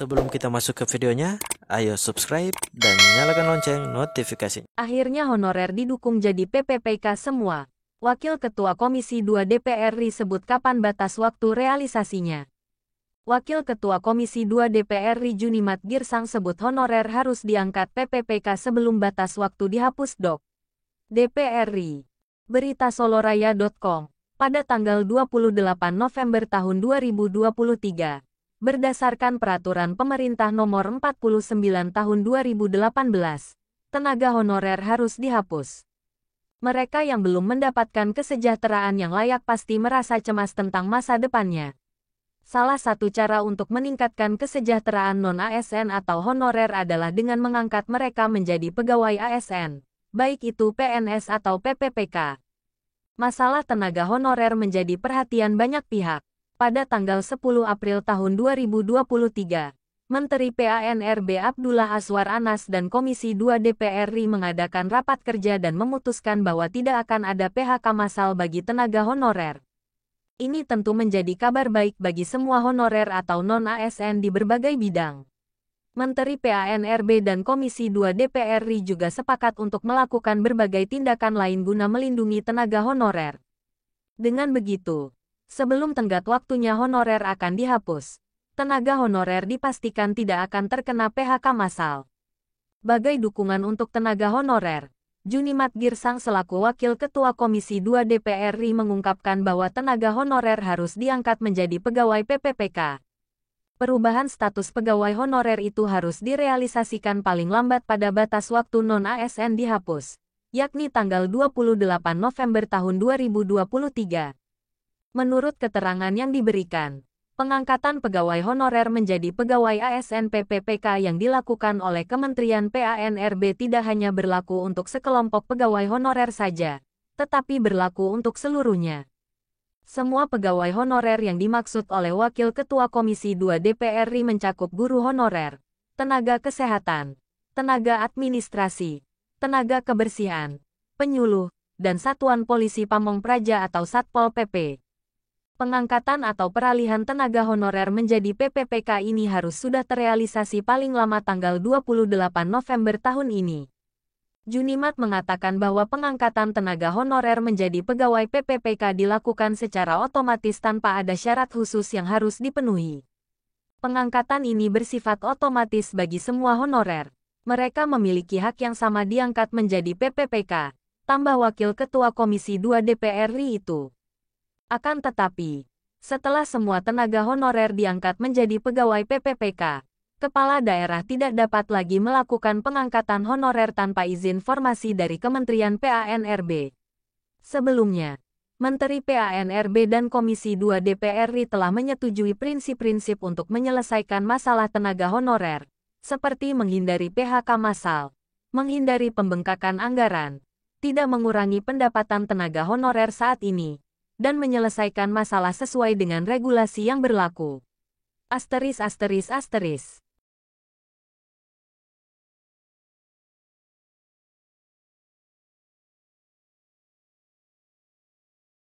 Sebelum kita masuk ke videonya, ayo subscribe dan nyalakan lonceng notifikasinya. Akhirnya honorer didukung jadi PPPK semua. Wakil Ketua Komisi 2 DPR RI sebut kapan batas waktu realisasinya. Wakil Ketua Komisi 2 DPR RI Junimat Girsang sebut honorer harus diangkat PPPK sebelum batas waktu dihapus Dok. DPR RI. Berita Soloraya.com. Pada tanggal 28 November tahun 2023. Berdasarkan Peraturan Pemerintah Nomor 49 Tahun 2018, tenaga honorer harus dihapus. Mereka yang belum mendapatkan kesejahteraan yang layak pasti merasa cemas tentang masa depannya. Salah satu cara untuk meningkatkan kesejahteraan non-ASN atau honorer adalah dengan mengangkat mereka menjadi pegawai ASN, baik itu PNS atau PPPK. Masalah tenaga honorer menjadi perhatian banyak pihak. Pada tanggal 10 April tahun 2023, Menteri PANRB Abdullah Azwar Anas dan Komisi 2 DPR RI mengadakan rapat kerja dan memutuskan bahwa tidak akan ada PHK massal bagi tenaga honorer. Ini tentu menjadi kabar baik bagi semua honorer atau non-ASN di berbagai bidang. Menteri PANRB dan Komisi 2 DPR RI juga sepakat untuk melakukan berbagai tindakan lain guna melindungi tenaga honorer. Dengan begitu, sebelum tenggat waktunya honorer akan dihapus, tenaga honorer dipastikan tidak akan terkena PHK massal. Bagai dukungan untuk tenaga honorer, Junimat Girsang selaku Wakil Ketua Komisi 2 DPR RI mengungkapkan bahwa tenaga honorer harus diangkat menjadi pegawai PPPK. Perubahan status pegawai honorer itu harus direalisasikan paling lambat pada batas waktu non-ASN dihapus, yakni tanggal 28 November tahun 2023. Menurut keterangan yang diberikan, pengangkatan pegawai honorer menjadi pegawai ASN PPPK yang dilakukan oleh Kementerian PANRB tidak hanya berlaku untuk sekelompok pegawai honorer saja, tetapi berlaku untuk seluruhnya. Semua pegawai honorer yang dimaksud oleh Wakil Ketua Komisi 2 DPR RI mencakup guru honorer, tenaga kesehatan, tenaga administrasi, tenaga kebersihan, penyuluh, dan Satuan Polisi Pamong Praja atau Satpol PP. Pengangkatan atau peralihan tenaga honorer menjadi PPPK ini harus sudah terrealisasi paling lama tanggal 28 November tahun ini. Junimat mengatakan bahwa pengangkatan tenaga honorer menjadi pegawai PPPK dilakukan secara otomatis tanpa ada syarat khusus yang harus dipenuhi. Pengangkatan ini bersifat otomatis bagi semua honorer. Mereka memiliki hak yang sama diangkat menjadi PPPK, tambah Wakil Ketua Komisi 2 DPR RI itu. Akan tetapi, setelah semua tenaga honorer diangkat menjadi pegawai PPPK, kepala daerah tidak dapat lagi melakukan pengangkatan honorer tanpa izin formasi dari Kementerian PANRB. Sebelumnya, Menteri PANRB dan Komisi 2 DPR RI telah menyetujui prinsip-prinsip untuk menyelesaikan masalah tenaga honorer, seperti menghindari PHK massal, menghindari pembengkakan anggaran, tidak mengurangi pendapatan tenaga honorer saat ini, dan menyelesaikan masalah sesuai dengan regulasi yang berlaku. *****